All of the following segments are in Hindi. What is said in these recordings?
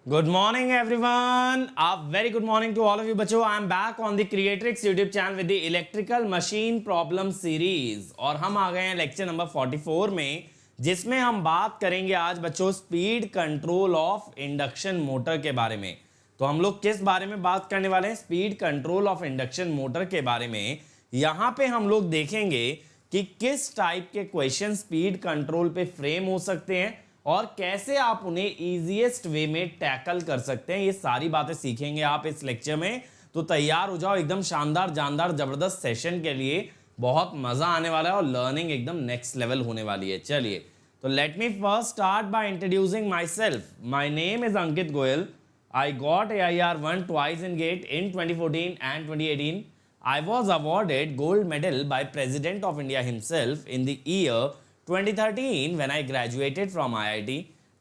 Good morning, everyone. A very good morning to all of you, बच्चों. I am back on the Creatrix YouTube channel with the Electrical Machine Problem Series. और हम आ गए हैं लेक्चर नंबर 44 में, जिसमें हम बात करेंगे आज बच्चों speed control of induction motor के बारे में. तो हम लोग किस बारे में बात करने वाले हैं? Speed control of induction motor के बारे में. यहाँ पे हम लोग देखेंगे कि किस टाइप के क्वेश्चन स्पीड कंट्रोल पे फ्रेम हो सकते हैं और कैसे आप उन्हें इजीएस्ट वे में टैकल कर सकते हैं. ये सारी बातें सीखेंगे आप इस लेक्चर में. तो तैयार हो जाओ एकदम शानदार जानदार जबरदस्त सेशन के लिए. बहुत मजा आने वाला है और लर्निंग एकदम नेक्स्ट लेवल होने वाली है. चलिए, तो let me first start by introducing my self. My name is Ankit Goyal. I got AIR1 twice in GATE in 2014 and 2018. I was awarded gold medal by President of India himself in the year 2013 when I graduated from IIT.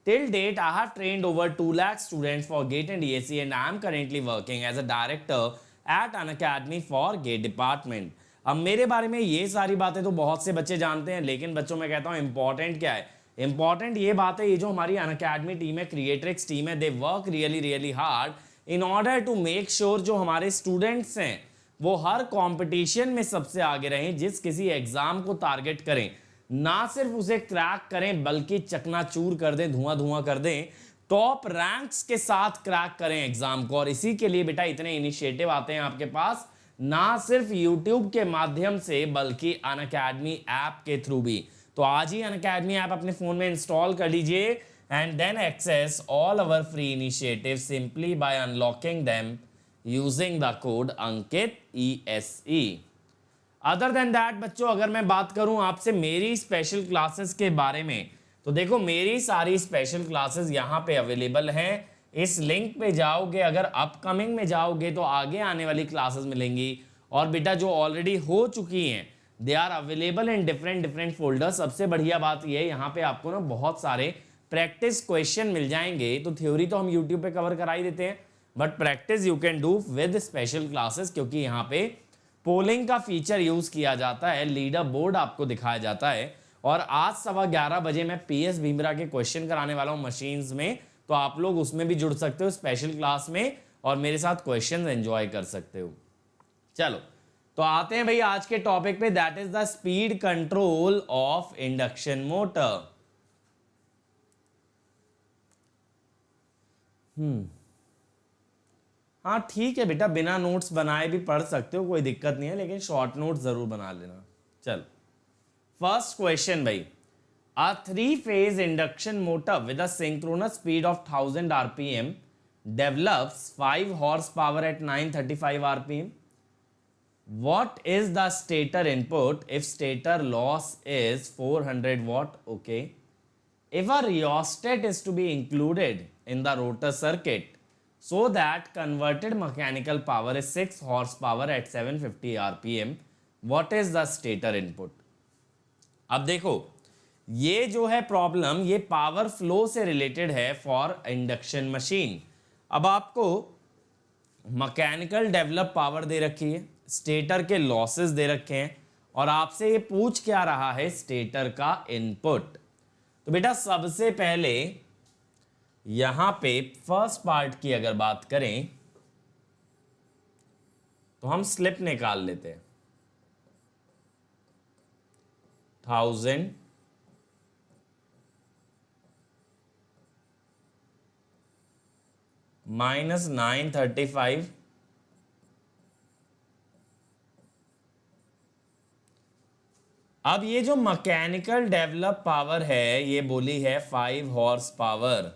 Till date, I have trained over 2 lakh students for GATE and DSC and I am currently working as a director at an academy for GATE department. अब मेरे बारे में ये सारी बातें तो बहुत से बच्चे जानते हैं, लेकिन बच्चों मैं कहता हूँ इंपॉर्टेंट क्या है. इंपॉर्टेंट ये बात है, ये जो हमारी अनअकैडमी टीम है, क्रिएट्रिक्स टीम है, they work really hard in order to make sure जो हमारे स्टूडेंट्स हैं वो हर कंपटीशन में सबसे आगे रहें. जिस किसी एग्जाम को टारगेट करें, ना सिर्फ उसे क्रैक करें बल्कि चकनाचूर कर दें, धुआं कर दें, टॉप रैंक्स के साथ क्रैक करें एग्जाम को. और इसी के लिए बेटा इतने इनिशिएटिव आते हैं आपके पास, ना सिर्फ यूट्यूब के माध्यम से बल्कि अनअकैडमी ऐप के थ्रू भी. तो आज ही अनअकैडमी ऐप अपने फोन में इंस्टॉल कर लीजिए and then access all our free initiative simply by unlocking them using the code Ankit ESE. Other than that बच्चों, अगर मैं बात करूं आपसे मेरी स्पेशल क्लासेस के बारे में, तो देखो मेरी सारी स्पेशल क्लासेस यहां पे अवेलेबल हैं. इस लिंक पे जाओगे, अगर अपकमिंग में जाओगे तो आगे आने वाली क्लासेस मिलेंगी. और बेटा जो ऑलरेडी हो चुकी हैं they are available in different folders. सबसे बढ़िया बात ये है, यहाँ पे आपको ना बहुत सारे प्रैक्टिस क्वेश्चन मिल जाएंगे. तो थ्योरी तो हम यूट्यूब पे कवर करा ही देते हैं, but practice you can do with special classes, क्योंकि यहाँ पे पोलिंग का फीचर यूज किया जाता है, लीडर बोर्ड आपको दिखाया जाता है. और आज 11:15 बजे मैं PS भीमरा के क्वेश्चन कराने वाला हूँ मशीन्स में, तो आप लोग उसमें भी जुड़ सकते हो स्पेशल क्लास में और मेरे साथ क्वेश्चन एंजॉय कर सकते हो. चलो, तो आते हैं भाई आज के टॉपिक पे, that is the speed control of induction motor. हाँ ठीक है बेटा, बिना नोट्स बनाए भी पढ़ सकते हो, कोई दिक्कत नहीं है, लेकिन शॉर्ट नोट्स जरूर बना लेना. चलो, फर्स्ट क्वेश्चन भाई. A 3-phase induction motor with a synchronous speed of 1000 RPM develops 5 horsepower at 935 RPM. What is the stator input if stator loss is 400 watt? Okay. If a rheostat is to be included in the rotor circuit so that converted mechanical power is 6 horsepower at 750 RPM, what is the stator input? अब देखो, ये जो है प्रॉब्लम, ये पावर फ्लो से रिलेटेड है फॉर इंडक्शन मशीन. अब आपको मैकेनिकल डेवलप पावर दे रखी है, स्टेटर के लॉसेस दे रखे हैं, और आपसे ये पूछ क्या रहा है स्टेटर का इनपुट. तो बेटा सबसे पहले यहां पे फर्स्ट पार्ट की अगर बात करें तो हम स्लिप निकाल लेते हैं. 1000 माइनस 935 अब ये जो मैकेनिकल डेवलप पावर है ये बोली है 5 हॉर्स पावर.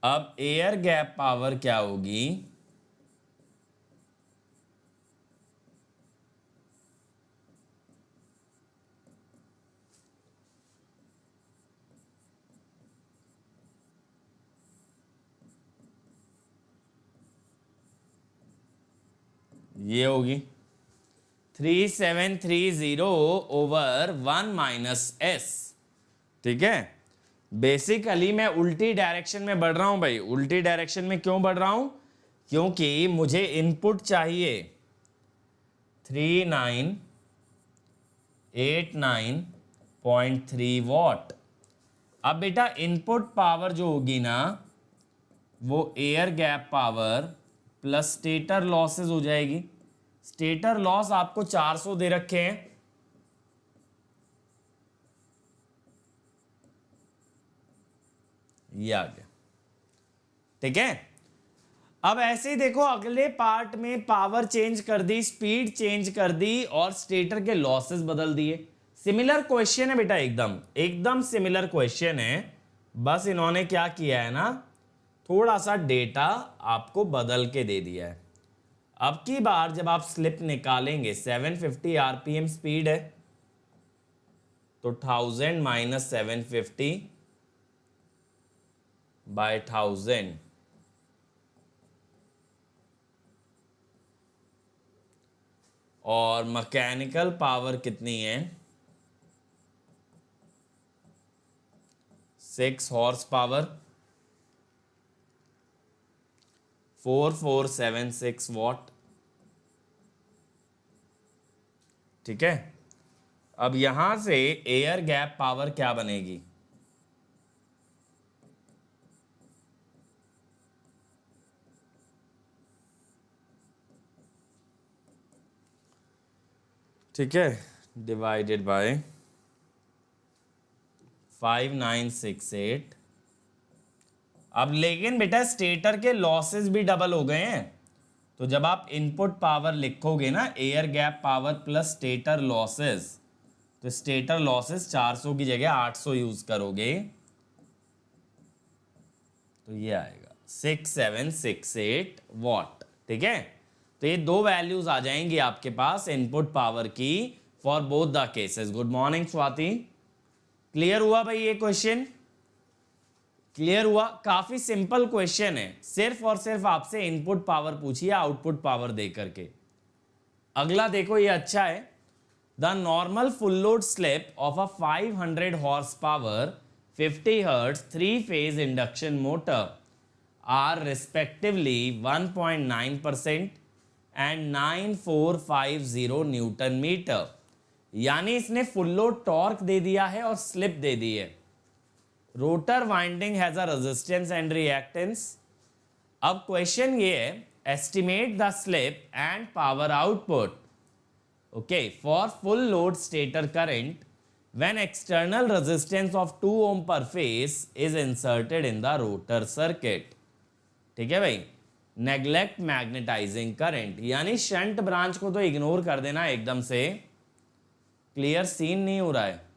अब एयर गैप पावर क्या होगी? ये होगी 3730 ओवर 1 माइनस S. ठीक है, बेसिकली मैं उल्टी डायरेक्शन में बढ़ रहा हूं भाई. उल्टी डायरेक्शन में क्यों बढ़ रहा हूं? क्योंकि मुझे इनपुट चाहिए 3989.3 वॉट। अब बेटा इनपुट पावर जो होगी ना वो air gap power plus stator losses हो जाएगी। स्टेटर लॉस आपको 400 दे रखे हैं, ये आ गया, ठीक है। अब ऐसे ही देखो अगले पार्ट में पावर चेंज कर दी, स्पीड चेंज कर दी और स्टेटर के लॉसेस बदल दिए। सिमिलर क्वेश्चन है बेटा, एकदम एकदम सिमिलर क्वेश्चन है, बस इन्होंने क्या किया है ना, थोड़ा सा डेटा आपको बदल के दे दिया है। अब की बार जब आप स्लिप निकालेंगे 750 आरपीएम स्पीड है, तो 1000 माइनस 750 बाय 1000, और मैकेनिकल पावर कितनी है, 6 हॉर्स पावर, 4476 वॉट, ठीक है। अब यहां से एयर गैप पावर क्या बनेगी, ठीक है, डिवाइडेड बाय 5968। अब लेकिन बेटा स्टेटर के लॉसेस भी डबल हो गए हैं, तो जब आप इनपुट पावर लिखोगे ना air gap power plus stator losses, तो स्टेटर लॉसेस 400 की जगह 800 यूज करोगे, तो ये आएगा 6768 वॉट, ठीक है। तो ये दो वैल्यूज आ जाएंगी आपके पास इनपुट पावर की for both the cases. Good morning Swati, clear हुआ भाई ये क्वेश्चन, क्लियर हुआ। काफी सिंपल क्वेश्चन है, सिर्फ और सिर्फ आपसे इनपुट पावर पूछिए आउटपुट पावर दे करके। अगला देखो ये अच्छा है, the normal full load slip of a 500 horse power 50 hertz 3 phase induction motor are respectively 1.9% and 9450 newton metre. यानी इसने फुल लोड टॉर्क दे दिया है और स्लिप दे दी है। Rotor winding has a resistance and reactance. अब क्वेश्चन ये है, estimate the slip and power output okay for full load stator current when external resistance of 2 ओम पर phase is inserted in the rotor circuit, ठीक है भाई। नेग्लेक्ट मैग्नेटाइजिंग करंट, यानी शंट ब्रांच को तो इग्नोर कर देना एकदम से। क्लियर सीन नहीं हो रहा है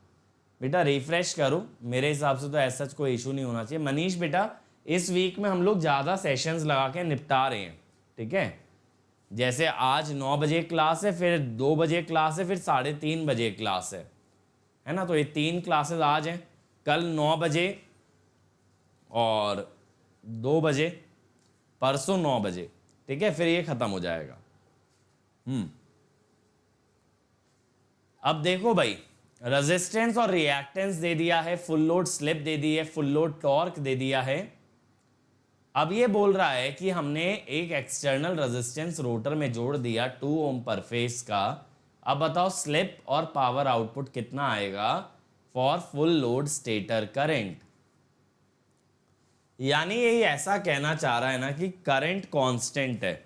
बेटा, रिफ्रेश करो, मेरे हिसाब से तो ऐसा कोई इशू नहीं होना चाहिए। मनीष बेटा इस वीक में हम लोग ज़्यादा सेशंस लगा के निपटा रहे हैं, ठीक है। जैसे आज 9 बजे क्लास है, फिर 2 बजे क्लास है, फिर 3:30 बजे क्लास है ना। तो ये 3 क्लासेस आज हैं, कल 9 बजे और 2 बजे, परसों 9 बजे, ठीक है, फिर ये खत्म हो जाएगा। अब देखो भाई, रेजिस्टेंस और रिएक्टेंस दे दिया है, फुल लोड स्लिप दे दी है, फुल लोड टॉर्क दे दिया है। अब ये बोल रहा है कि हमने एक एक्सटर्नल रेजिस्टेंस रोटर में जोड़ दिया 2 ओम पर फेस का। अब बताओ स्लिप और पावर आउटपुट कितना आएगा for full load stator current. यानी यही ऐसा कहना चाह रहा है ना कि करंट कांस्टेंट है,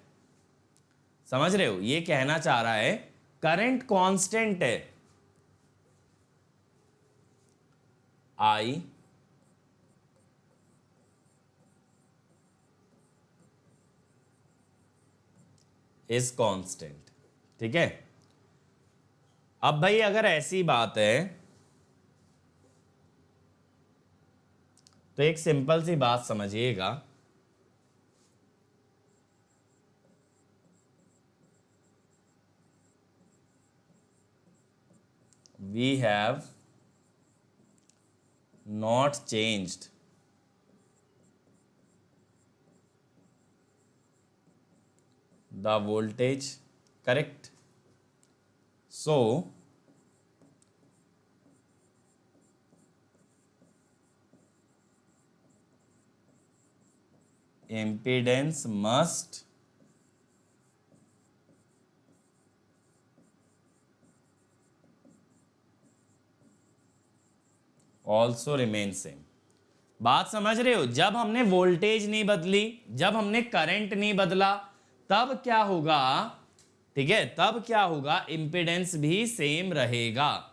समझ रहे हो, ये कहना चाह रहा है करंट कांस्टेंट है। आई इज कांस्टेंट, ठीक है। अब भाई अगर ऐसी बात है तो एक सिंपल सी बात समझिएगा, we have not changed the voltage, correct? So impedance must also remain same. बात समझ रहे हो? जब हमने वोल्टेज नहीं बदली, जब हमने करंट नहीं बदला, तब क्या होगा? ठीक है, तब क्या होगा? इंपेडेंस भी सेम रहेगा।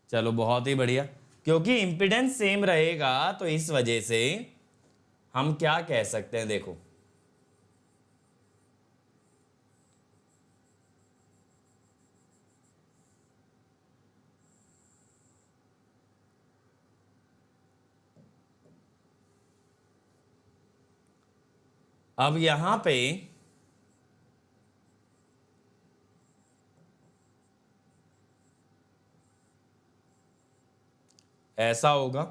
चलो बहुत ही बढ़िया, क्योंकि इंपेडेंस सेम रहेगा तो इस वजह से हम क्या कह सकते हैं, देखो अब यहां पे ऐसा होगा।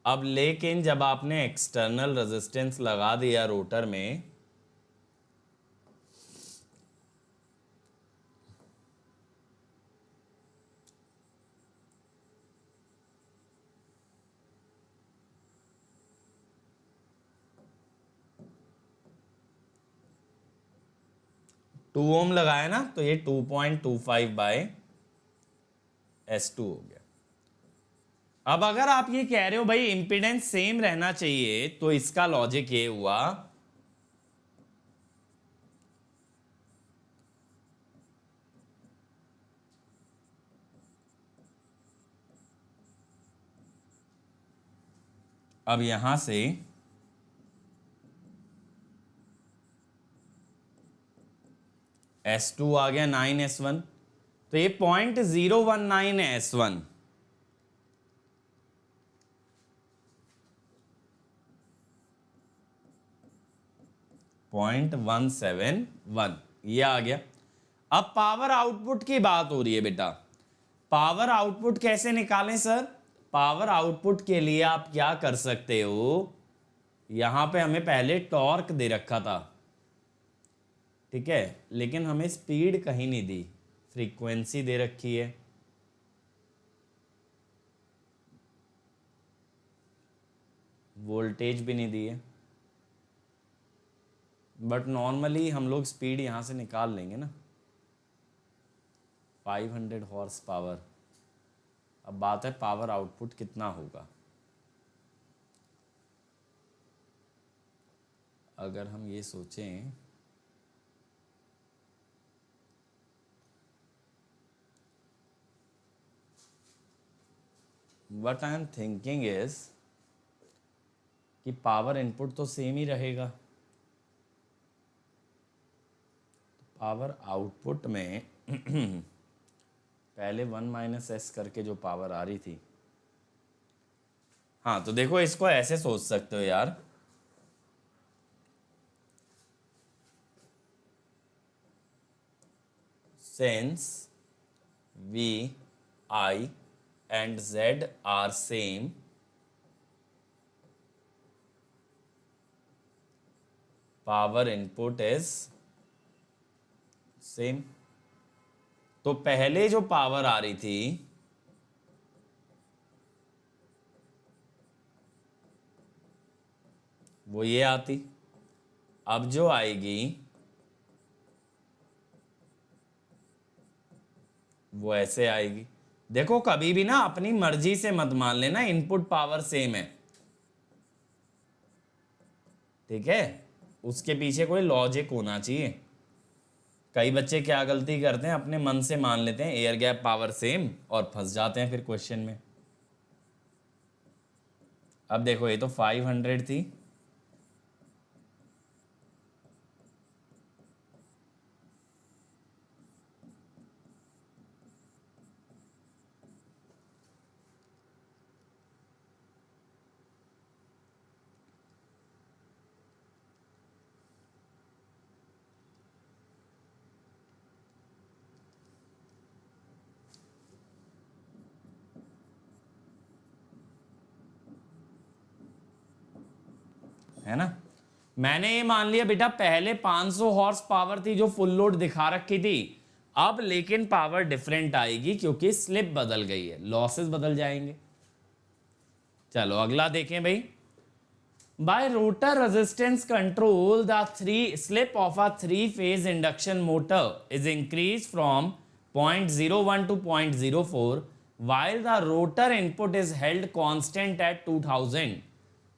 अब लेकिन जब आपने एक्सटर्नल रेजिस्टेंस लगा दिया रोटर में, टू ओम लगाया ना, तो ये 2.25/S2 हो गया। अब अगर आप ये कह रहे हो भाई इंपीडेंस सेम रहना चाहिए, तो इसका लॉजिक ये हुआ अब यहां से S2 आ गया 9S1, तो ये 0.019 है S1, .171 ये आ गया। अब पावर आउटपुट की बात हो रही है बेटा। पावर आउटपुट कैसे निकालें सर? पावर आउटपुट के लिए आप क्या कर सकते हो, यहां पे हमें पहले टॉर्क दे रखा था, ठीक है, लेकिन हमें स्पीड कहीं नहीं दी, फ्रीक्वेंसी दे रखी है, वोल्टेज भी नहीं दी है, बट नॉर्मली हम लोग स्पीड यहां से निकाल लेंगे ना, 500 हॉर्स पावर। अब बात है पावर आउटपुट कितना होगा। अगर हम ये सोचें what I am thinking is कि पावर इनपुट तो सेम ही रहेगा, पावर आउटपुट में पहले 1 - S करके जो पावर आ रही थी, हाँ तो देखो इसको ऐसे सोच सकते हो यार, since V, I and Z are same, power input is same। तो पहले जो पावर आ रही थी वो ये आती, अब जो आएगी वो ऐसे आएगी। देखो कभी भी ना अपनी मर्जी से मत मान लेना इनपुट पावर सेम है, ठीक है, उसके पीछे कोई लॉजिक होना चाहिए। कई बच्चे क्या गलती करते हैं, अपने मन से मान लेते हैं एयर गैप पावर सेम और फंस जाते हैं फिर क्वेश्चन में। अब देखो ये तो 500 थी, है ना। मैंने ये मान लिया बेटा पहले 500 हॉर्स पावर थी जो फुल लोड दिखा रखी थी, अब लेकिन पावर डिफरेंट आएगी क्योंकि स्लिप बदल गई है, लॉसेस बदल जाएंगे। चलो अगला देखें भाई, By rotor resistance control, the slip of a three-phase induction motor is increased from 0.01 to 0.04, while the rotor input is held constant at 2000.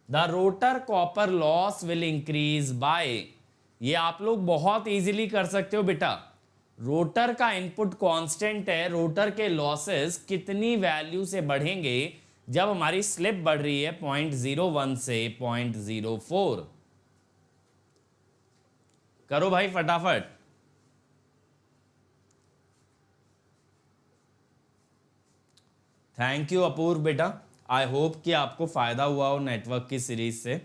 The rotor copper loss will increase by, ये आप लोग बहुत इजीली कर सकते हो बेटा. रोटर का इनपुट कांस्टेंट है, रोटर के लॉसेस कितनी वैल्यू से बढ़ेंगे जब हमारी स्लिप बढ़ रही है 0.01 से 0.04. करो भाई फटाफट. थैंक यू अपूर्व बेटा. आई होप कि आपको फायदा हुआ हो नेटवर्क की सीरीज से.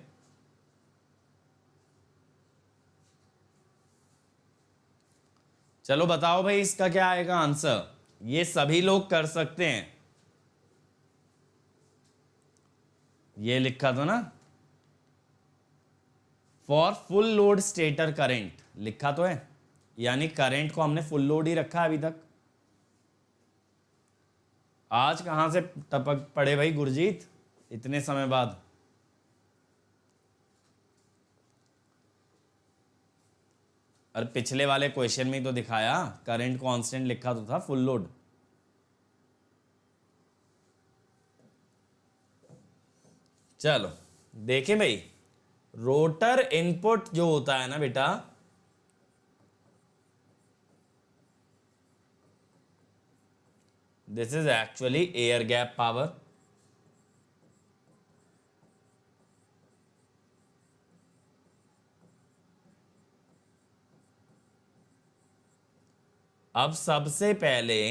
चलो बताओ भाई इसका क्या आएगा आंसर. ये सभी लोग कर सकते हैं. ये लिखा था ना, for full load stator current लिखा तो है, यानी करंट को हमने फुल लोड ही रखा है अभी तक. आज कहां से टपक पड़े भाई गुरजीत इतने समय बाद. और पिछले वाले क्वेश्चन में तो दिखाया करंट कांस्टेंट लिखा तो था फुल लोड. चलो देखें भाई, रोटर इनपुट जो होता है ना बेटा, this is actually air gap power. अब सबसे पहले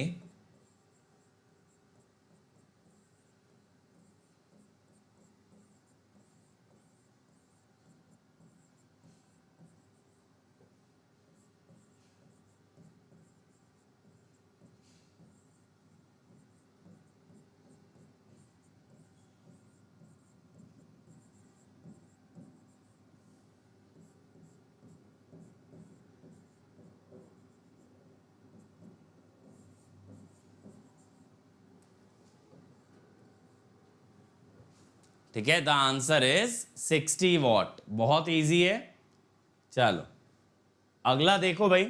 ठीक है, द आंसर इज 60 वॉट. बहुत इजी है. चलो अगला देखो भाई,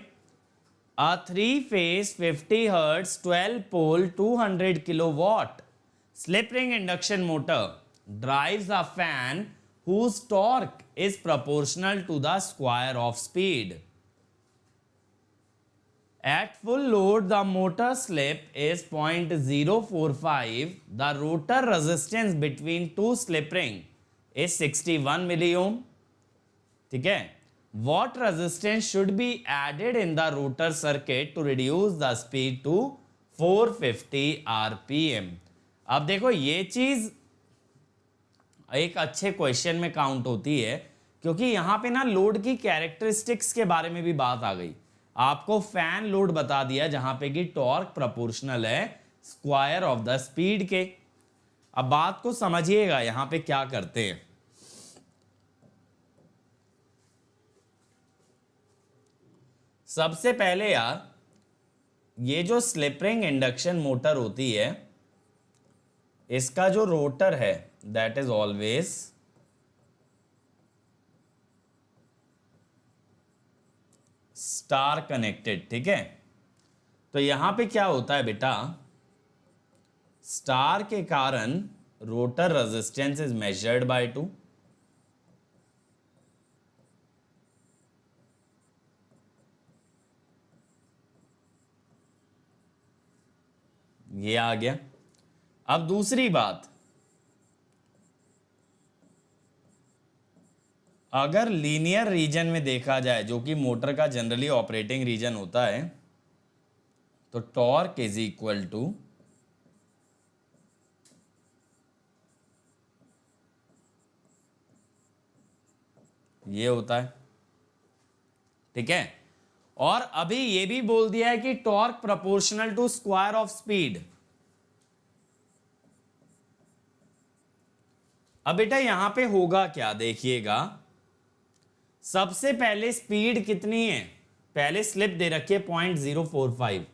अ 3-phase 50 hertz 12 pole 200 kilowatt slip ring induction motor drives a fan whose torque is proportional to the square of speed. At full load, the motor slip is 0.045. The rotor resistance between two slip ring is 61 milliohm. ठीक है. What resistance should be added in the rotor circuit to reduce the speed to 450 RPM? अब देखो ये चीज एक अच्छे क्वेश्चन में काउंट होती है, क्योंकि यहां पे ना लोड की कैरेक्टरिस्टिक्स के बारे में भी बात आ गई. आपको फैन लोड बता दिया जहां पे कि टॉर्क प्रोपोर्शनल है स्क्वायर ऑफ द स्पीड के. अब बात को समझिएगा, यहां पे क्या करते हैं. सबसे पहले यार, ये जो स्लिप रिंग इंडक्शन मोटर होती है, इसका जो रोटर है that is always star connected. ठीक है, तो यहां पे क्या होता है बेटा, स्टार के कारण rotor resistance is measured by 2. ये आ गया. अब दूसरी बात, अगर लीनियर रीजन में देखा जाए, जो कि मोटर का जनरली ऑपरेटिंग रीजन होता है, तो टॉर्क इज इक्वल टू ये होता है. ठीक है, और अभी ये भी बोल दिया है कि torque proportional to square of speed. अब बेटा यहां पे होगा क्या, देखिएगा. सबसे पहले स्पीड कितनी है, पहले स्लिप दे रखी है 0.045.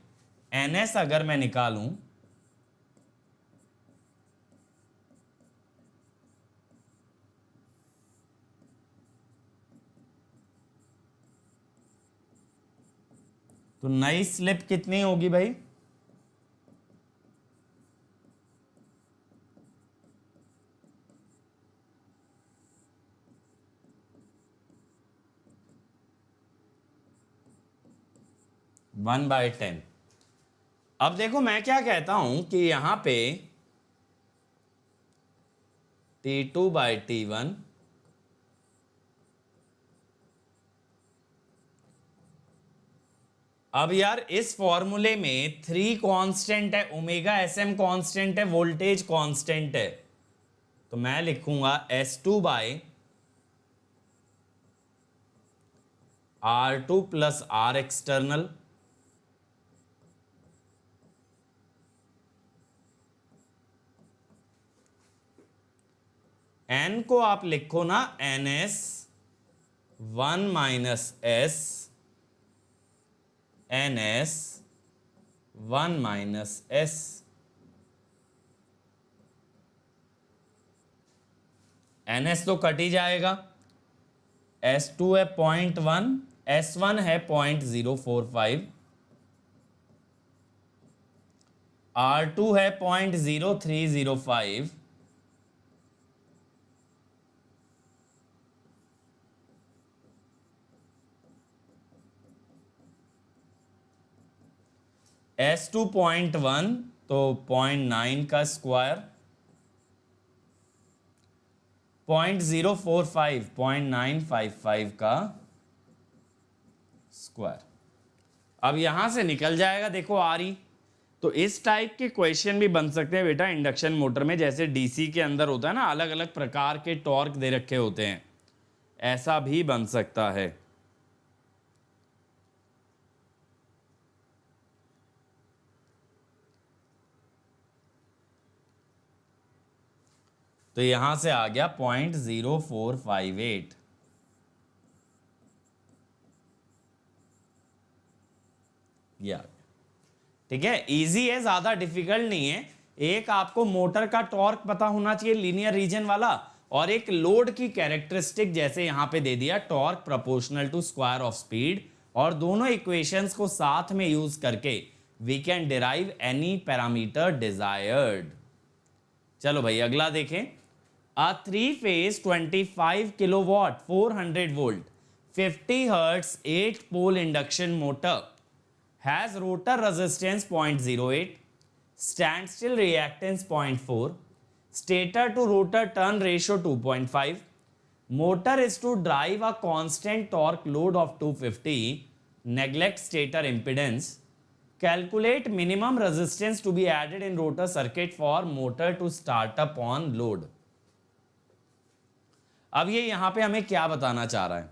NS अगर मैं निकालूं, तो नई स्लिप कितनी होगी भाई? One by 10। अब देखो मैं क्या कहता हूं कि यहां पे T2/T1 अब यार इस फॉर्मूले में 3 कांस्टेंट है, ओमेगा SM कांस्टेंट है, वोल्टेज कांस्टेंट है, तो मैं लिखूंगा S2/R2 plus R external, N को आप लिखो ना NS1 minus S, NS1 minus S। NS तो कट ही जाएगा, S2 है 0.1, S1 है 0.045, R2 है 0.0305, S2 0.1 तो 0.9 का स्क्वायर, 0.045 0.955 का स्क्वायर। अब यहां से निकल जाएगा, देखो आ रही। तो इस टाइप के क्वेश्चन भी बन सकते हैं बेटा इंडक्शन मोटर में, जैसे डीसी के अंदर होता है ना, अलग अलग प्रकार के टॉर्क दे रखे होते हैं, ऐसा भी बन सकता है। तो यहां से आ गया 0.0458। ठीक है, इजी है, ज्यादा डिफिकल्ट नहीं है। एक आपको मोटर का टॉर्क पता होना चाहिए लीनियर रीजन वाला, और एक लोड की कैरेक्टरिस्टिक, जैसे यहां पे दे दिया torque proportional to square of speed, और दोनों इक्वेशंस को साथ में यूज करके we can derive any parameter desired. चलो भाई अगला देखें। A 3-phase 25 kilowatt 400 volt 50 hertz 8 pole induction motor has rotor resistance 0.08, standstill reactance 0.4, stator to rotor turn ratio 2.5. Motor is to drive a constant torque load of 250. Neglect stator impedance. Calculate minimum resistance to be added in rotor circuit for motor to start up on load. अब ये यहां पे हमें क्या बताना चाह रहा है?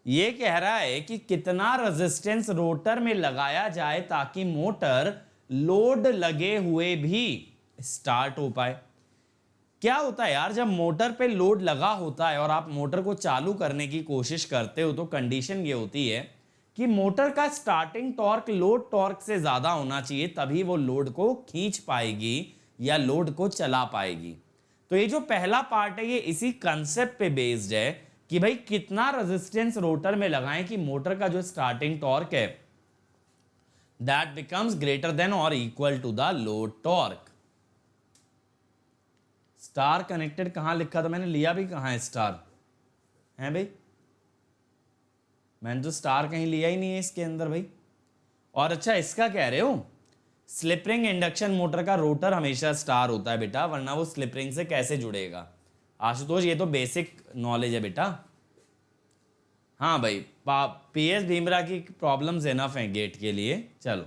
ये कह रहा है कि कितना रेजिस्टेंस रोटर में लगाया जाए ताकि मोटर लोड लगे हुए भी स्टार्ट हो पाए। क्या होता है यार, जब मोटर पे लोड लगा होता है और आप मोटर को चालू करने की कोशिश करते हो, तो कंडीशन ये होती है कि मोटर का स्टार्टिंग टॉर्क लोड टॉर्क से ज्यादा होना चाहिए, तभी वो लोड को खींच पाएगी या लोड को चला पाएगी। तो ये जो पहला पार्ट है ये इसी कंसेप्ट पे बेस्ड है कि भाई कितना रेजिस्टेंस रोटर में लगाएं कि मोटर का जो स्टार्टिंग टॉर्क है दैट बिकम्स ग्रेटर देन और equal to the load torque. Star connected कहां लिखा था मैंने, लिया भी कहां है स्टार है भाई? मैंने तो स्टार कहीं लिया ही नहीं है इसके अंदर भाई। और अच्छा इसका कह रहे हो, स्लिप रिंग इंडक्शन मोटर का रोटर हमेशा स्टार होता है बेटा, वरना वो स्लिप रिंग से कैसे जुड़ेगा? आशुतोष ये तो बेसिक नॉलेज है बेटा। हाँ भाई, पीएस भीमरा की प्रॉब्लम्स इनफ हैं गेट के लिए। चलो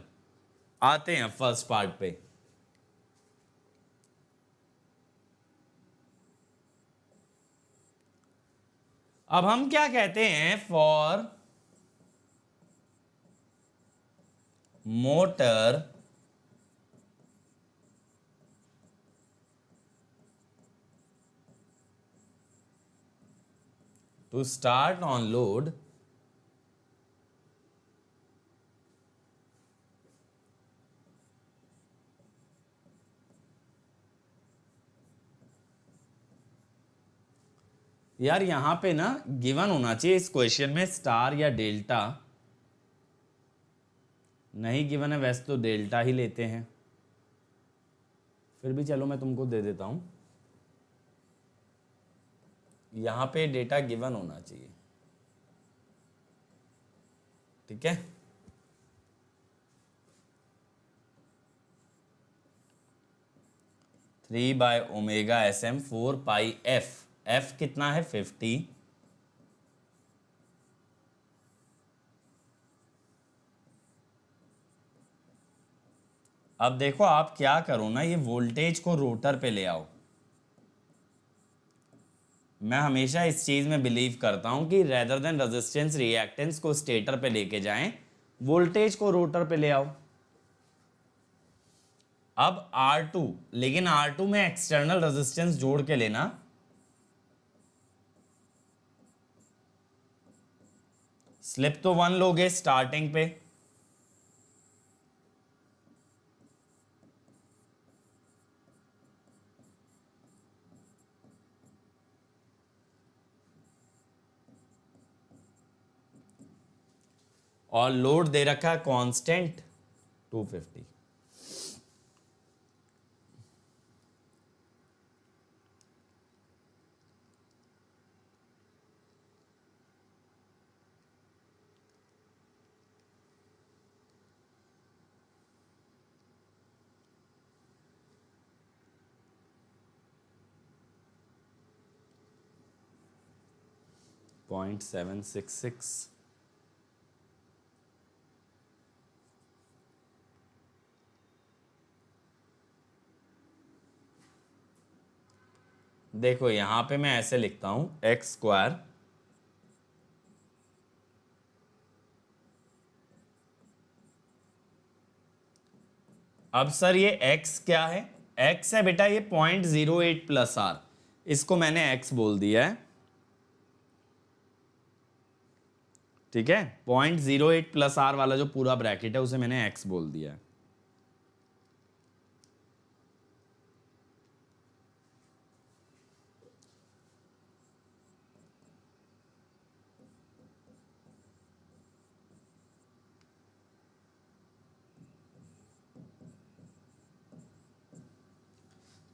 आते हैं फर्स्ट पार्ट पे। अब हम क्या कहते हैं, for motor to start on load, यार यहां पे ना गिवन होना चाहिए इस क्वेश्चन में स्टार या डेल्टा, नहीं गिवन है, वैसे तो डेल्टा ही लेते हैं, फिर भी चलो मैं तुमको दे देता हूं, यहां पे डेटा गिवन होना चाहिए, ठीक है। Three by omega S M 4 pi F कितना है 50, अब देखो आप क्या करो ना, ये वोल्टेज को रोटर पे ले आओ। मैं हमेशा इस चीज में बिलीव करता हूं कि रेदर देन रेजिस्टेंस रिएक्टेंस को स्टेटर पे लेके जाएं, वोल्टेज को रोटर पे ले आओ। अब R2, लेकिन R2 में एक्सटर्नल रेजिस्टेंस जोड़ के लेना, स्लिप तो 1 लोगे स्टार्टिंग पे, और लोड दे रखा है कांस्टेंट 250। .766, देखो यहां पे मैं ऐसे लिखता हूं एक्स स्क्वायर अब सर ये x क्या है, x है बेटा ये 0.08 प्लस आर, इसको मैंने x बोल दिया है, ठीक है। 0.08 प्लस आर वाला जो पूरा ब्रैकेट है उसे मैंने x बोल दिया है।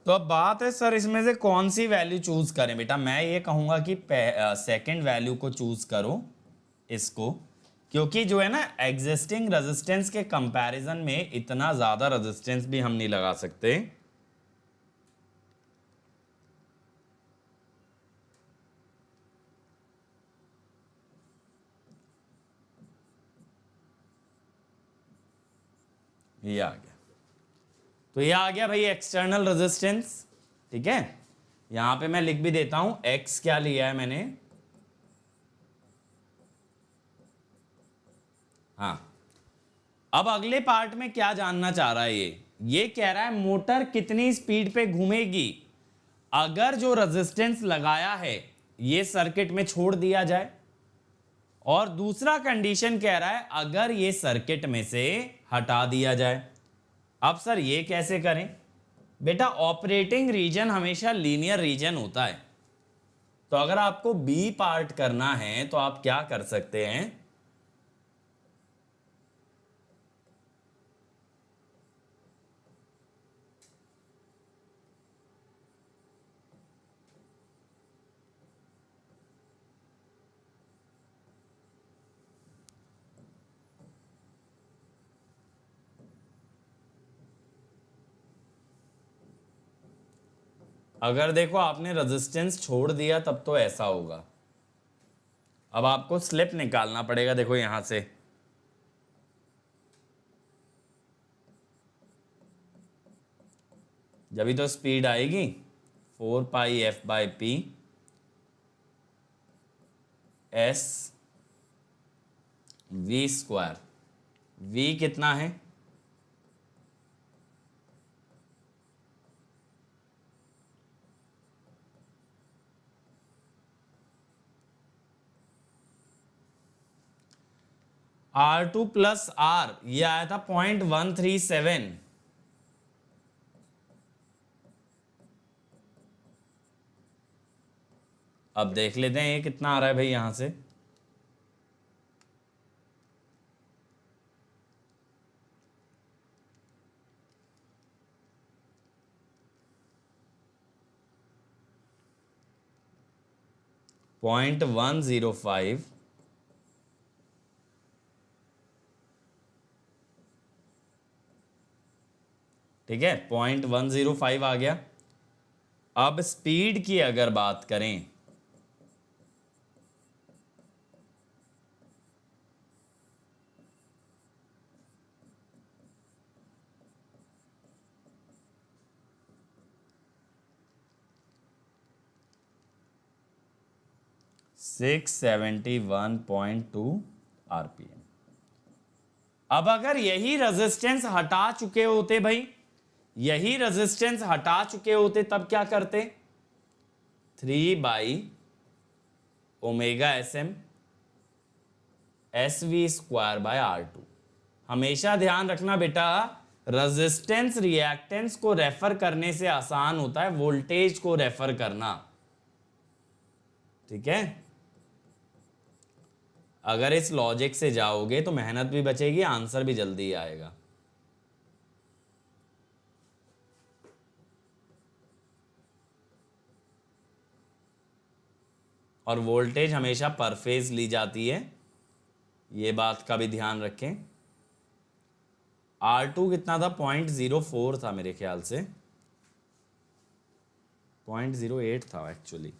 तो अब बात है सर इसमें से कौन सी वैल्यू चूज करें बेटा, मैं ये कहूंगा कि सेकंड वैल्यू को चूज करो इसको, क्योंकि जो है ना एग्जिस्टिंग रेजिस्टेंस के कंपैरिजन में इतना ज्यादा रेजिस्टेंस भी हम नहीं लगा सकते। ये आ गया, तो ये आ गया भाई एक्सटर्नल रेजिस्टेंस, ठीक है। यहां पे मैं लिख भी देता हूं x क्या लिया है मैंने, हाँ। अब अगले पार्ट में क्या जानना चाह रहा है, ये कह रहा है मोटर कितनी स्पीड पे घूमेगी अगर जो रेजिस्टेंस लगाया है ये सर्किट में छोड़ दिया जाए, और दूसरा कंडीशन कह रहा है अगर ये सर्किट में से हटा दिया जाए। अब सर ये कैसे करें बेटा, ऑपरेटिंग रीजन हमेशा लीनियर रीजन होता है, तो अगर आपको बी पार्ट करना है तो आप क्या कर सकते हैं, अगर देखो आपने रेजिस्टेंस छोड़ दिया तब तो ऐसा होगा। अब आपको स्लिप निकालना पड़ेगा, देखो यहां से जब भी तो स्पीड आएगी 4 पाई f/p s v square, v कितना है R2 प्लस R, ये आया था 0.137, अब देख लेते हैं ये कितना आ रहा है भाई यहां से, 0.105 ठीक है, 0.105 आ गया। अब स्पीड की अगर बात करें, (671.2 RPM। अब अगर यही रेजिस्टेंस हटा चुके होते भाई, यही रेजिस्टेंस हटा चुके होते, तब क्या करते? 3/ω/SM SV²/R2। हमेशा ध्यान रखना बेटा, रेजिस्टेंस रिएक्टेंस को रेफर करने से आसान होता है वोल्टेज को रेफर करना, ठीक है। अगर इस लॉजिक से जाओगे तो मेहनत भी बचेगी, आंसर भी जल्दी आएगा। और वोल्टेज हमेशा पर फेज ली जाती है, ये बात का भी ध्यान रखें। R2 कितना था? 0.04 था मेरे ख्याल से, 0.08 था एक्चुअली।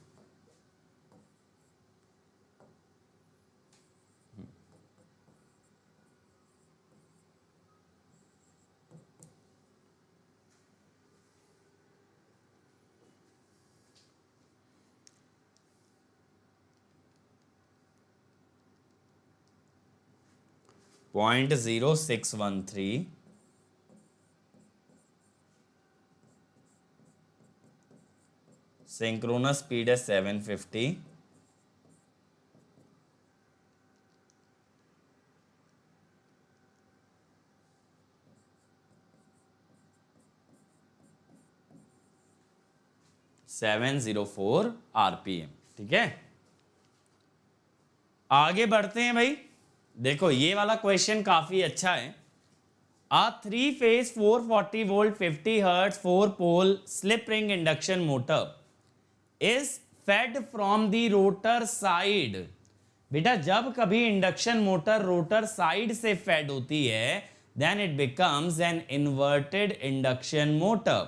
.0613 सिंक्रोनस स्पीड है 750, (704 RPM), ठीक है। आगे बढ़ते हैं भाई। देखो ये वाला क्वेश्चन काफी अच्छा है। A 3-phase 440 volt 50 hertz 4-pole slip ring induction motor is fed from the rotor side। बेटा जब कभी इंडक्शन मोटर रोटर साइड से फेड होती है, then it becomes an inverted induction motor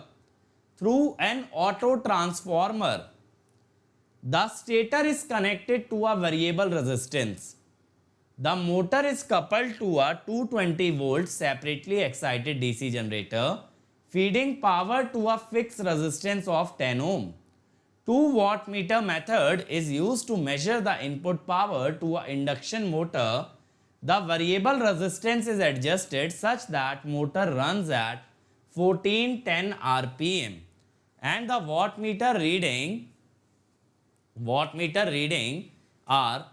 through an auto transformer। The stator is connected to a variable resistance। The motor is coupled to a 220 volt separately excited DC generator feeding power to a fixed resistance of 10 ohm। 2 wattmeter method is used to measure the input power to a induction motor। The variable resistance is adjusted such that motor runs at 1410 RPM and the wattmeter reading are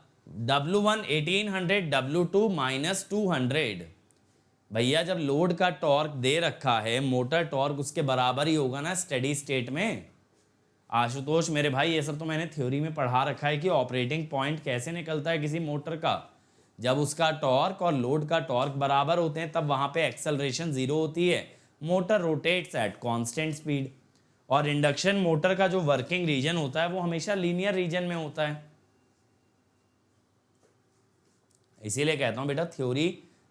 W1 1800 W2 -200। भैया जब लोड का टॉर्क दे रखा है, मोटर टॉर्क उसके बराबर ही होगा ना स्टेडी स्टेट में। आशुतोष मेरे भाई, ये सब तो मैंने थ्योरी में पढ़ा रखा है कि ऑपरेटिंग पॉइंट कैसे निकलता है किसी मोटर का। जब उसका टॉर्क और लोड का टॉर्क बराबर होते हैं तब वहां पे एक्सेलरेशन 0 होती है, motor rotates at constant speed. और इंडक्शन मोटर का जो वर्किंग रीजन होता है वो हमेशा लीनियर रीजन में होता है। इसीलिए कहता हूं बेटा थ्योरी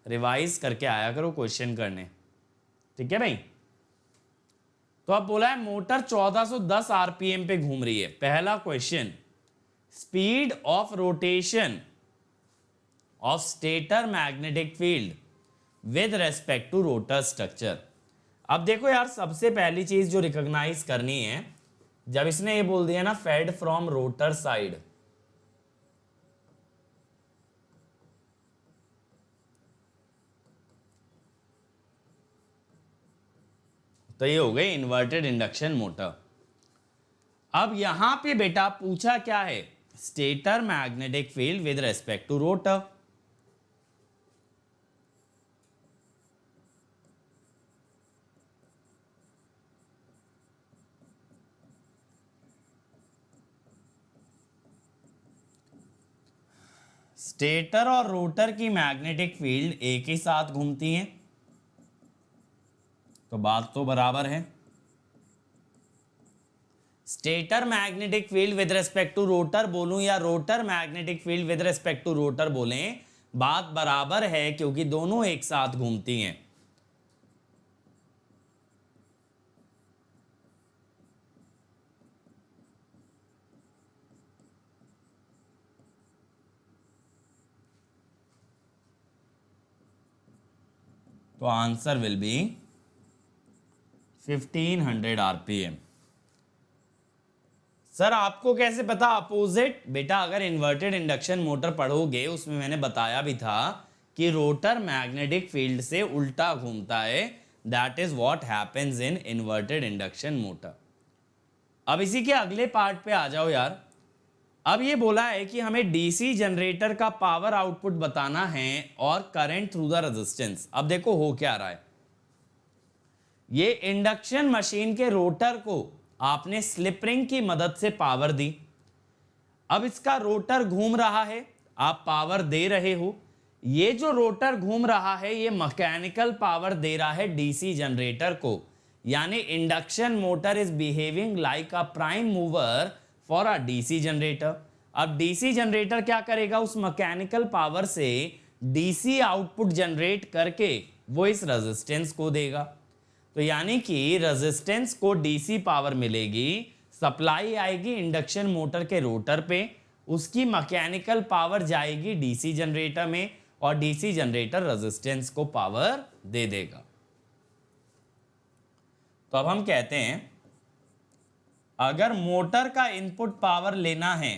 रिवाइज करके आया करो क्वेश्चन करने, ठीक है भाई। तो अब बोला है मोटर 1410 आरपीएम पे घूम रही है। पहला question, speed of rotation of stator magnetic field with respect to rotor structure. अब देखो यार, सबसे पहली चीज जो रिकॉग्नाइज करनी है, जब इसने ये बोल दिया ना फेड फ्रॉम रोटर साइड, तो ये हो गई इन्वर्टेड इंडक्शन मोटर। अब यहां पे बेटा पूछा क्या है? Stator magnetic field with respect to rotor. Stator और रोटर की मैग्नेटिक फील्ड एक ही साथ घूमती हैं, तो बात तो बराबर है। Stator magnetic field with respect to rotor बोलूं या rotor magnetic field with respect to rotor बोलें, बात बराबर है क्योंकि दोनों एक साथ घूमती हैं। तो answer will be 1500 RPM. Sir आपको कैसे पता अपोजिट? बेटा अगर इन्वर्टेड इंडक्शन मोटर पढ़ोगे उसमें मैंने बताया भी था कि रोटर मैग्नेटिक फील्ड से उल्टा घूमता है। That is what happens in inverted induction motor. अब इसी के अगले पार्ट पे आ जाओ यार। अब ये बोला है कि हमें डीसी जनरेटर का पावर आउटपुट बताना है और करंट थ्रू द रेजिस्टेंस। अब देखो हो क्या रहा है, ये इंडक्शन मशीन के रोटर को आपने स्लिप रिंग की मदद से पावर दी। अब इसका रोटर घूम रहा है, आप पावर दे रहे हो। ये जो रोटर घूम रहा है ये मैकेनिकल पावर दे रहा है डीसी जनरेटर को, यानी induction motor is behaving like a prime mover for a DC generator. अब डीसी जनरेटर क्या करेगा, उस मैकेनिकल पावर से डीसी आउटपुट जनरेट करके वो इस रेजिस्टेंस को देगा। तो यानी कि रेजिस्टेंस को डीसी पावर मिलेगी, सप्लाई आएगी इंडक्शन मोटर के रोटर पे, उसकी मैकेनिकल पावर जाएगी डीसी जनरेटर में और डीसी जनरेटर रेजिस्टेंस को पावर दे देगा। तो अब हम कहते हैं अगर मोटर का इनपुट पावर लेना है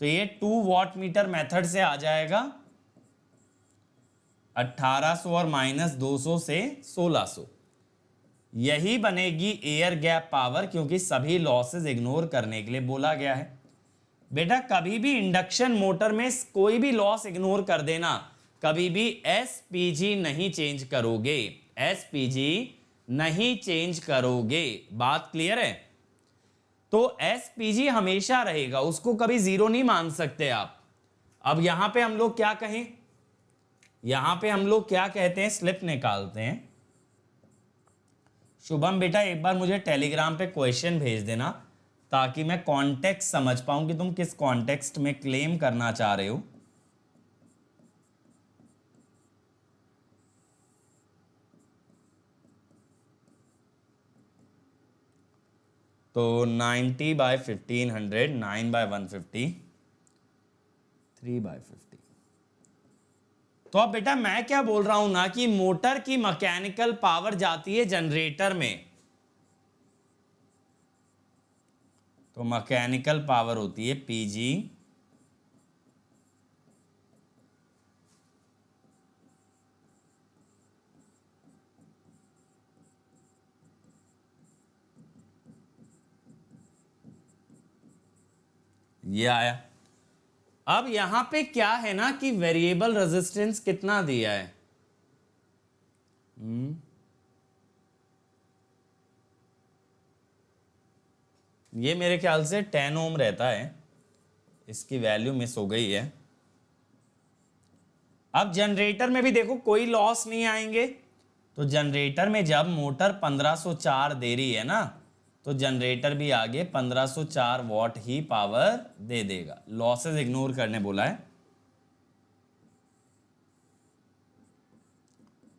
तो ये 2 वॉट मीटर मेथड से आ जाएगा 1800 और -200 से 1600। यही बनेगी एयर गैप पावर क्योंकि सभी लॉसेस इग्नोर करने के लिए बोला गया है। बेटा कभी भी इंडक्शन मोटर में कोई भी लॉस इग्नोर कर देना, कभी भी एसपीजी नहीं चेंज करोगे, एसपीजी नहीं चेंज करोगे। बात क्लियर है? तो एसपीजी हमेशा रहेगा, उसको कभी जीरो नहीं मान सकते आप। अब यहां पे हम लोग क्या कहें, यहां पे हम लोग क्या कहते हैं, स्लिप निकालते हैं। शुभम बेटा एक बार मुझे टेलीग्राम पे क्वेश्चन भेज देना ताकि मैं कॉन्टेक्स्ट समझ पाऊं कि तुम किस कॉन्टेक्स्ट में क्लेम करना चाह रहे हो। तो 90/1500, 9/150, 3/50। तो अब बेटा मैं क्या बोल रहा हूं ना कि मोटर की मैकेनिकल पावर जाती है जनरेटर में, तो मैकेनिकल पावर होती है पीजी ये आया। अब यहां पे क्या है ना कि वेरिएबल रेजिस्टेंस कितना दिया है, ये मेरे ख्याल से 10 ओम रहता है, इसकी वैल्यू मिस हो गई है। अब जनरेटर में भी देखो कोई लॉस नहीं आएंगे, तो जनरेटर में जब मोटर 1504 दे रही है ना तो जनरेटर भी आगे 1504 वॉट ही पावर दे देगा। लॉसेस इग्नोर करने बोला है।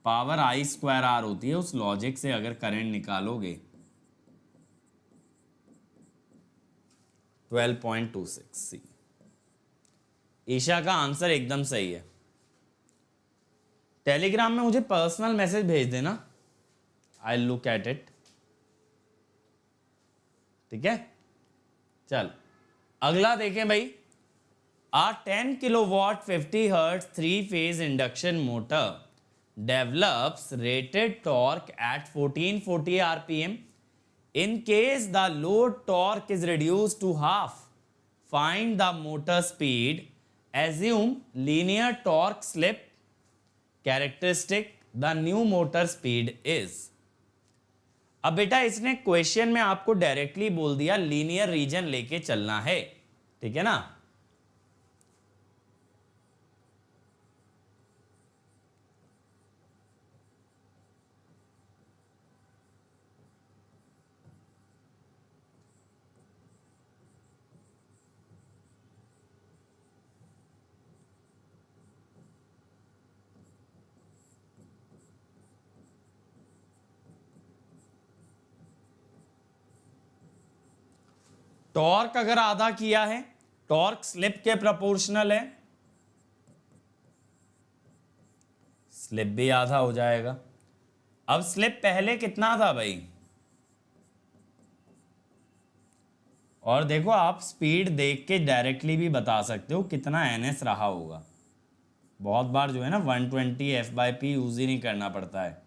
पावर I²R होती है, उस लॉजिक से अगर करंट निकालोगे 12.26 सी। ईशा का आंसर एकदम सही है। टेलीग्राम में मुझे पर्सनल मैसेज भेज देना, आई लुक एट इट। ठीक है, चल अगला देखें भाई। आ 10 kilowatt 50 hertz 3 phase induction motor develops rated torque at 1440 rpm. In case the load torque is reduced to half, find the motor speed. Assume linear torque slip characteristic. The new motor speed is. अब बेटा इसने क्वेश्चन में आपको डायरेक्टली बोल दिया लीनियर रीजन लेके चलना है, ठीक है ना। टॉर्क अगर आधा किया है, टॉर्क स्लिप के प्रोपोर्शनल है, स्लिप भी आधा हो जाएगा। अब स्लिप पहले कितना था भाई, और देखो आप स्पीड देख के डायरेक्टली भी बता सकते हो कितना ns रहा होगा। बहुत बार जो है ना 120 f/p यूज ही नहीं करना पड़ता है।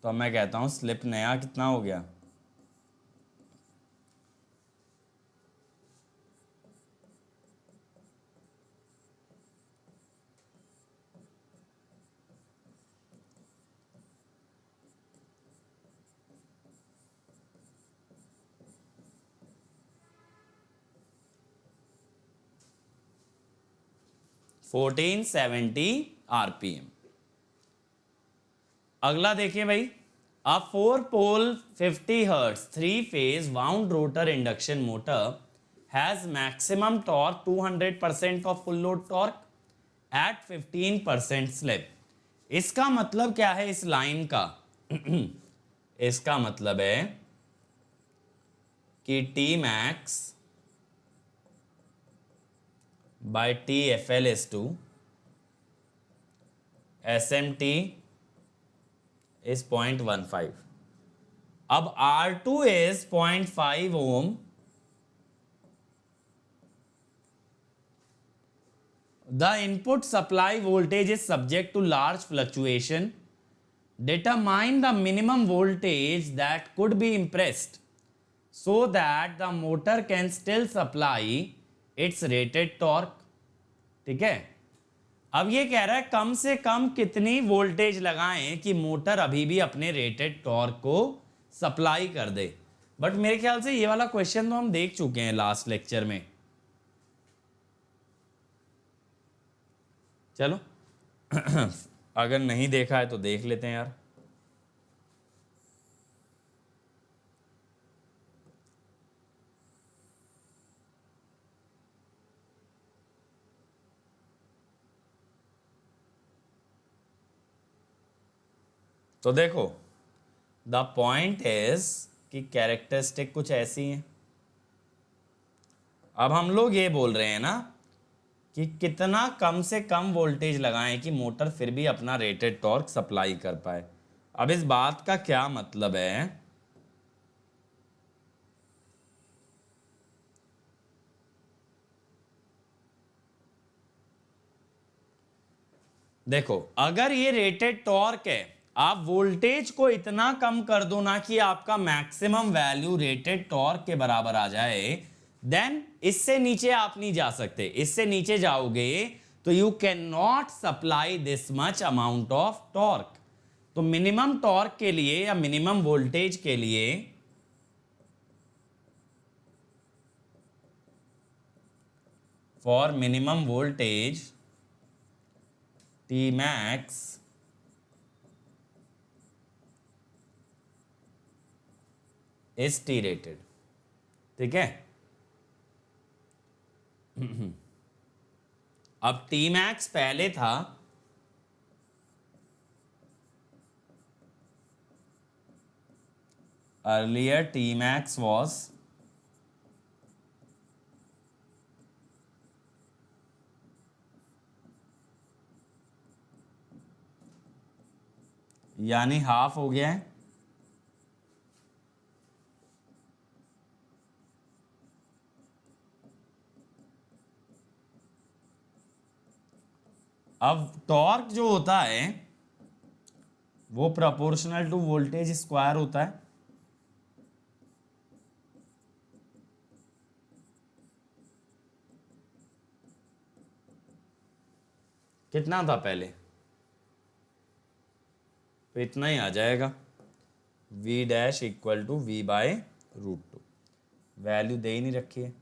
तो अब मैं कहता हूं स्लिप नया कितना हो गया, $1470 RPM। अगला देखिए भाई, a 4-pole 50 Hz 3-phase wound rotor induction motor has maximum torque 200% of full load torque at 15% slip। इसका मतलब क्या है इस लाइन का? इसका मतलब है कि Tmax by TFL is to SMT is 0.15। अब R2 is 0.5 ohm, the input supply voltage is subject to large fluctuation, determine the minimum voltage that could be impressed so that the motor can still supply its rated torque। ठीक है, अब ये कह रहा है कम से कम कितनी वोल्टेज लगाएं कि मोटर अभी भी अपने रेटेड टॉर्क को सप्लाई कर दे। बट मेरे ख्याल से ये वाला क्वेश्चन तो हम देख चुके हैं लास्ट लेक्चर में। चलो अगर नहीं देखा है तो देख लेते हैं यार। तो देखो द पॉइंट इज कि कैरेक्टरिस्टिक कुछ ऐसी हैं। अब हम लोग ये बोल रहे हैं ना कि कितना कम से कम वोल्टेज लगाएं कि मोटर फिर भी अपना रेटेड टॉर्क सप्लाई कर पाए। अब इस बात का क्या मतलब है, देखो अगर ये रेटेड टॉर्क है, आप वोल्टेज को इतना कम कर दो ना कि आपका मैक्सिमम वैल्यू रेटेड टॉर्क के बराबर आ जाए, देन इससे नीचे आप नहीं जा सकते। इससे नीचे जाओगे तो you can not supply this much amount of torque. तो मिनिमम टॉर्क के लिए या मिनिमम वोल्टेज के लिए for minimum voltage Tmax is T rated। ठीक है, अब Tmax पहले था earlier Tmax was यानी हाफ हो गया है। अब टॉर्क जो होता है वो प्रोपोर्शनल टू वोल्टेज स्क्वायर होता है। कितना था पहले, तो इतना ही आ जाएगा, v dash equal to v/√2। Value दे ही नहीं रखी है।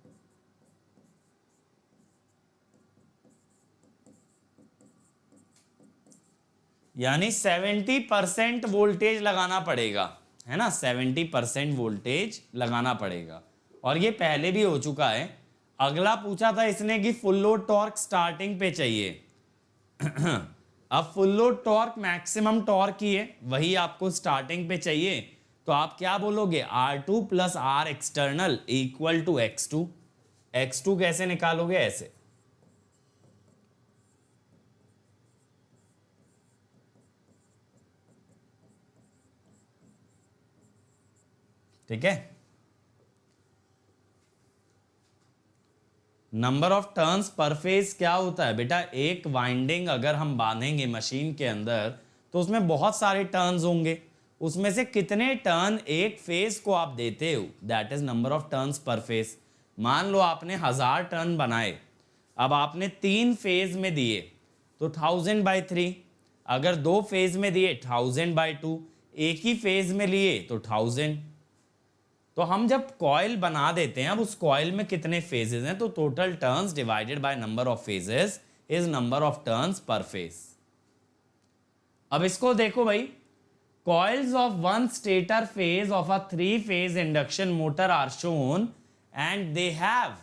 यानी 70% वोल्टेज लगाना पड़ेगा, है ना, 70% वोल्टेज लगाना पड़ेगा। और ये पहले भी हो चुका है। अगला पूछा था इसने कि फुल लोड टॉर्क स्टार्टिंग पे चाहिए। अब full load torque maximum torque ही है, वही आपको स्टार्टिंग पे चाहिए। तो आप क्या बोलोगे, R2 plus R external equal to X2। X2 कैसे निकालोगे, ऐसे, ठीक है। Number of turns per phase क्या होता है बेटा, एक वाइंडिंग अगर हम बांधेंगे मशीन के अंदर तो उसमें बहुत सारे टर्न्स होंगे, उसमें से कितने टर्न एक फेज को आप देते हो, that is number of turns per phase. मान लो आपने 1000 टर्न बनाए, अब आपने 3 फेज में दिए तो 1000/3, अगर 2 फेज में दिए 1000/2, एक ही फेज में लिए तो 1000। तो हम जब कॉइल बना देते हैं, अब उस कॉइल में कितने फेजेस हैं, तो total turns divided by number of phases is number of turns per phase. अब इसको देखो भाई, coils of one stator phase of a 3-phase induction motor are shown and they have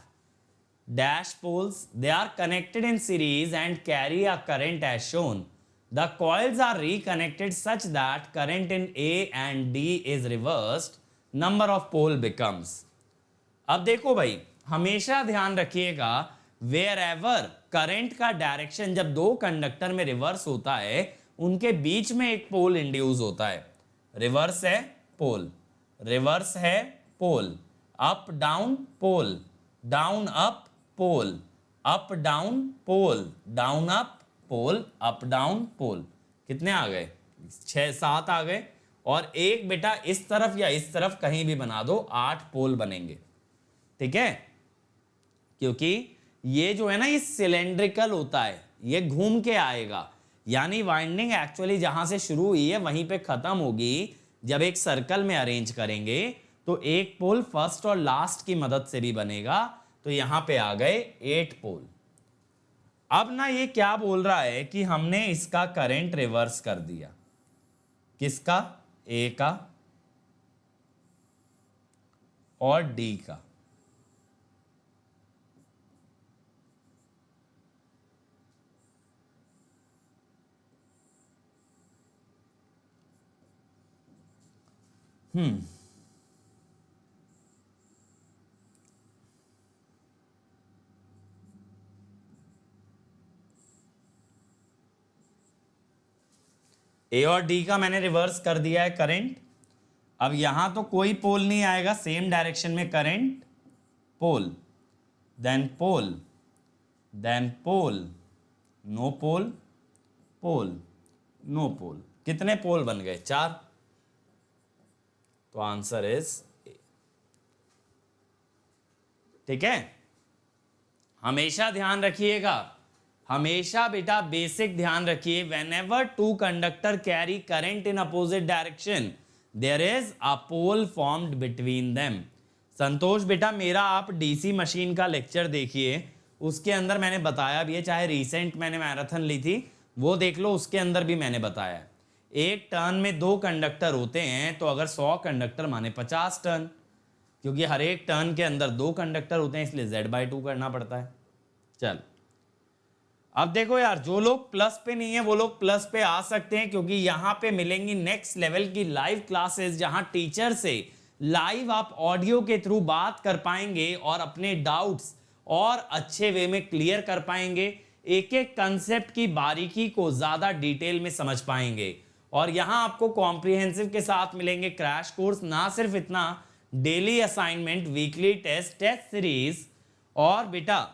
dash poles. They are connected in series and carry a current as shown. The coils are reconnected such that current in A and D is reversed. Number of pole becomes. अब देखो भाई, हमेशा ध्यान रखिएगा, wherever करंट का डायरेक्शन जब दो कंडक्टर में रिवर्स होता है, उनके बीच में एक पोल इंड्यूस होता है। रिवर्स है पोल, रिवर्स है पोल, अप डाउन पोल, डाउन अप पोल, अप डाउन पोल, डाउन अप पोल, अप डाउन पोल। कितने आ गए, 6-7 आ गए। और एक बेटा इस तरफ या इस तरफ कहीं भी बना दो, 8 पोल बनेंगे, ठीक है। क्योंकि ये जो है ना, ये सिलेंड्रिकल होता है, ये घूम के आएगा, यानी वाइंडिंग एक्चुअली जहां से शुरू हुई है वहीं पे खत्म होगी। जब एक सर्कल में अरेंज करेंगे तो एक पोल फर्स्ट और लास्ट की मदद से भी बनेगा। तो यहां पे आ गए 8 पोल। अब ना ये क्या बोल रहा है कि हमने इसका करंट रिवर्स कर दिया, किसका, ए का और डी का। ए और डी का मैंने रिवर्स कर दिया है करंट। अब यहां तो कोई पोल नहीं आएगा, सेम डायरेक्शन में करंट, पोल, देन पोल, देन पोल, नो पोल, पोल, नो पोल। कितने पोल बन गए, 4। तो आंसर इज ए, ठीक है। हमेशा ध्यान रखिएगा, हमेशा बेटा बेसिक ध्यान रखिए, whenever two conductor carry current in opposite direction there is a pole formed between them। संतोष बेटा, मेरा आप डीसी मशीन का लेक्चर देखिए, उसके अंदर मैंने बताया भी है, चाहे रिसेंट मैंने मैराथन ली थी वो देख लो, उसके अंदर भी मैंने बताया। एक टर्न में 2 कंडक्टर होते हैं, तो अगर 100 कंडक्टर माने 50 टर्न, क्योंकि हर एक टर्न के अंदर 2 कंडक्टर होते हैं, इसलिए Z/2 करना पड़ता है। चल अब देखो यार, जो लोग प्लस पे नहीं है वो लोग प्लस पे आ सकते हैं, क्योंकि यहां पे मिलेंगी नेक्स्ट लेवल की लाइव क्लासेस, जहां टीचर से लाइव आप ऑडियो के थ्रू बात कर पाएंगे और अपने डाउट्स और अच्छे वे में क्लियर कर पाएंगे, एक एक कंसेप्ट की बारीकी को ज्यादा डिटेल में समझ पाएंगे। और यहां आपको कॉम्प्रिहेंसिव के साथ मिलेंगे क्रैश कोर्स। ना सिर्फ इतना, daily assignment, weekly test, test series, और बेटा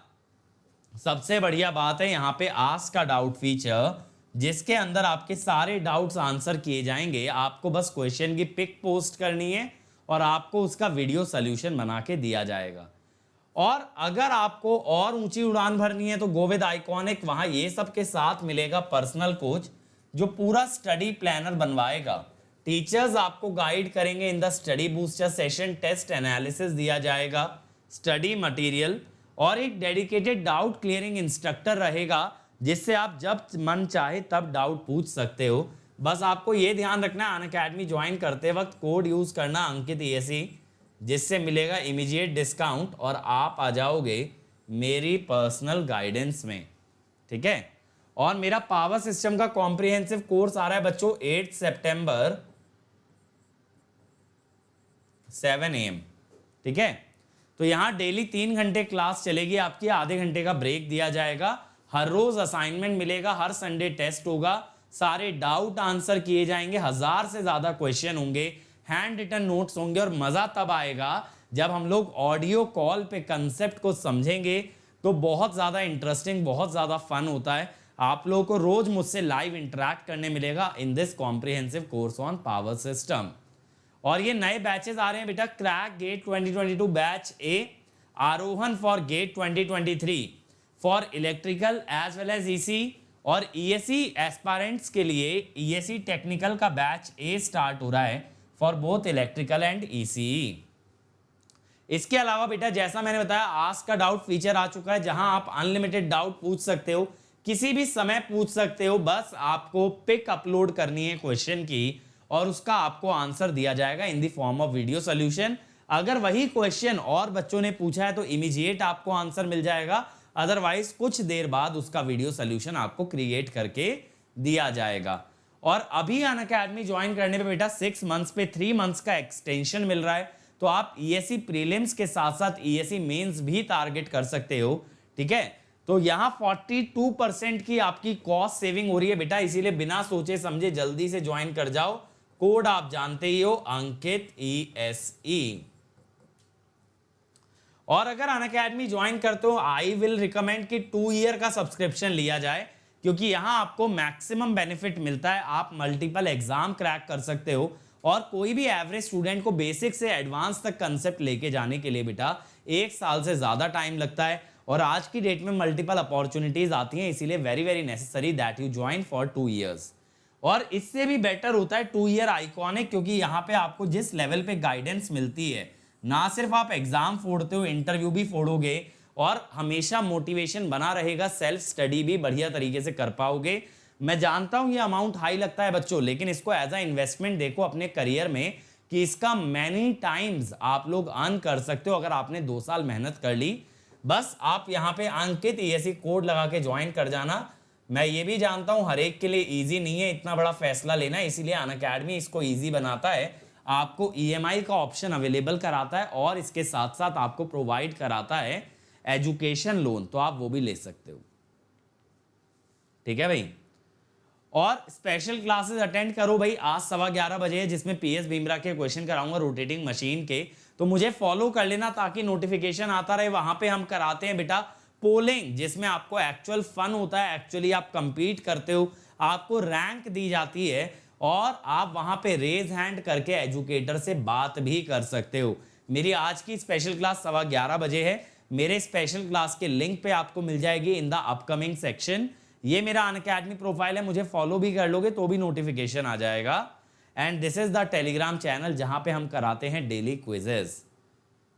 सबसे बढ़िया बात है यहाँ पे आस्क का डाउट फीचर, जिसके अंदर आपके सारे डाउट्स आंसर किए जाएंगे। आपको बस क्वेश्चन की पिक पोस्ट करनी है और आपको उसका वीडियो सोल्यूशन बना के दिया जाएगा। और अगर आपको और ऊंची उड़ान भरनी है तो गो विद आइकॉनिक, वहां ये सब के साथ मिलेगा पर्सनल कोच जो पूरा स्टडी प्लानर बनवाएगा। टीचर्स आपको गाइड करेंगे in the study booster session, test analysis दिया जाएगा, स्टडी मटेरियल, और एक डेडिकेटेड डाउट क्लियरिंग इंस्ट्रक्टर रहेगा, जिससे आप जब मन चाहे तब डाउट पूछ सकते हो। बस आपको ये ध्यान रखना है अनअकैडमी ज्वाइन करते वक्त कोड यूज करना अंकित ESE, जिससे मिलेगा इमीडिएट डिस्काउंट और आप आ जाओगे मेरी पर्सनल गाइडेंस में, ठीक है। और मेरा पावर सिस्टम का कॉम्प्रिहेंसिव कोर्स आ रहा है बच्चों 8 सितंबर 7 AM, ठीक है। तो यहाँ डेली 3 घंटे क्लास चलेगी आपकी, आधे घंटे का ब्रेक दिया जाएगा, हर रोज असाइनमेंट मिलेगा, हर संडे टेस्ट होगा, सारे डाउट आंसर किए जाएंगे, 1000 से ज्यादा क्वेश्चन होंगे, हैंड रिटन नोट्स होंगे। और मजा तब आएगा जब हम लोग ऑडियो कॉल पे कंसेप्ट को समझेंगे, तो बहुत ज्यादा इंटरेस्टिंग, बहुत ज्यादा फन होता है। आप लोगों को रोज मुझसे लाइव इंटरेक्ट करने मिलेगा in this comprehensive course on power system. और ये नए बैचेस आ रहे हैं बेटा, crack GATE 2022 batch A, Arohan for GATE 2023 for electrical as well as EC, और ईएससी एस्पायरेंट्स के लिए ईएससी टेक्निकल का बैच ए स्टार्ट हो रहा है for both electrical and ECE. इसके अलावा बेटा जैसा मैंने बताया, आस्क का डाउट फीचर आ चुका है, जहां आप अनलिमिटेड डाउट पूछ सकते हो, किसी भी समय पूछ सकते हो। बस आपको पिक अपलोड करनी है क्वेश्चन की और उसका आपको आंसर दिया जाएगा in the form of video solution. अगर वही क्वेश्चन और बच्चों ने पूछा है तो इमीडिएट आपको आंसर मिल जाएगा, अदरवाइज कुछ देर बाद उसका वीडियो सॉल्यूशन आपको क्रिएट करके दिया जाएगा। और अभी अनअकैडमी ज्वाइन करने पे बेटा 6 मंथ्स पे 3 मंथ्स का एक्सटेंशन मिल रहा है, तो आप ईएससी प्रीलिम्स के साथ साथ ईएससी मेंस भी टारगेट कर सकते हो, ठीक है। तो यहाँ 42% की आपकी कॉस्ट सेविंग हो रही है बेटा, इसीलिए बिना सोचे समझे जल्दी से ज्वाइन कर जाओ। कोड आप जानते ही हो, अंकित ESE। और अगर अनअकैडमी ज्वाइन करते हो, आई विल रिकमेंड कि 2 ईयर का सब्सक्रिप्शन लिया जाए, क्योंकि यहां आपको मैक्सिमम बेनिफिट मिलता है। आप मल्टीपल एग्जाम क्रैक कर सकते हो, और कोई भी एवरेज स्टूडेंट को बेसिक से एडवांस तक कंसेप्ट लेके जाने के लिए बेटा 1 साल से ज्यादा टाइम लगता है। और आज की डेट में मल्टीपल अपॉर्चुनिटीज आती हैं, इसीलिए very very necessary that you join for 2 years. और इससे भी बेटर होता है 2 ईयर आइकॉनिक, क्योंकि यहाँ पे आपको जिस लेवल पे गाइडेंस मिलती है, ना सिर्फ आप एग्जाम फोड़ते हो, इंटरव्यू भी फोड़ोगे, और हमेशा मोटिवेशन बना रहेगा, सेल्फ स्टडी भी बढ़िया तरीके से कर पाओगे। मैं जानता हूं ये अमाउंट हाई लगता है बच्चों, लेकिन इसको एज अ इन्वेस्टमेंट देखो अपने करियर में, कि इसका मैनी टाइम्स आप लोग अर्न कर सकते हो अगर आपने 2 साल मेहनत कर ली। बस आप यहाँ पे अंकित ESE कोड लगा के ज्वाइन कर जाना। मैं ये भी जानता हूं हर एक के लिए इजी नहीं है इतना बड़ा फैसला लेना, इसीलिए अनअकैडमी इसको इजी बनाता है, आपको EMI का ऑप्शन अवेलेबल कराता है, और इसके साथ साथ आपको प्रोवाइड कराता है एजुकेशन लोन, तो आप वो भी ले सकते हो, ठीक है भाई। और स्पेशल क्लासेस अटेंड करो भाई, आज 11:15 बजे है, जिसमें PS बीमरा के क्वेश्चन कराऊंगा रोटेटिंग मशीन के, तो मुझे फॉलो कर लेना ताकि नोटिफिकेशन आता रहे। वहां पे हम कराते हैं बेटा पोलिंग, जिसमें आपको एक्चुअल फन होता है, एक्चुअली आप कंपीट करते हो, आपको रैंक दी जाती है, और आप वहां पे रेज हैंड करके एजुकेटर से बात भी कर सकते हो। मेरी आज की स्पेशल क्लास 11:15 बजे है, मेरे स्पेशल क्लास के लिंक पे आपको मिल जाएगी इन द अपकमिंग सेक्शन। ये मेरा अनअकैडमी प्रोफाइल है, मुझे फॉलो भी कर लोगे तो भी नोटिफिकेशन आ जाएगा। And this is the Telegram channel, जहां पे हम कराते हैं daily quizzes.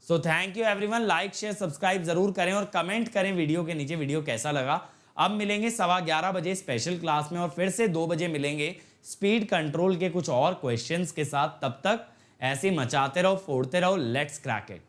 So thank you everyone, like share subscribe जरूर करें, और कमेंट करें वीडियो के नीचे वीडियो कैसा लगा। अब मिलेंगे 11:15 बजे स्पेशल क्लास में, और फिर से 2 बजे मिलेंगे स्पीड कंट्रोल के कुछ और क्वेश्चंस के साथ। तब तक ऐसे मचाते रहो, फोड़ते रहो, लेट्स क्रैक इट।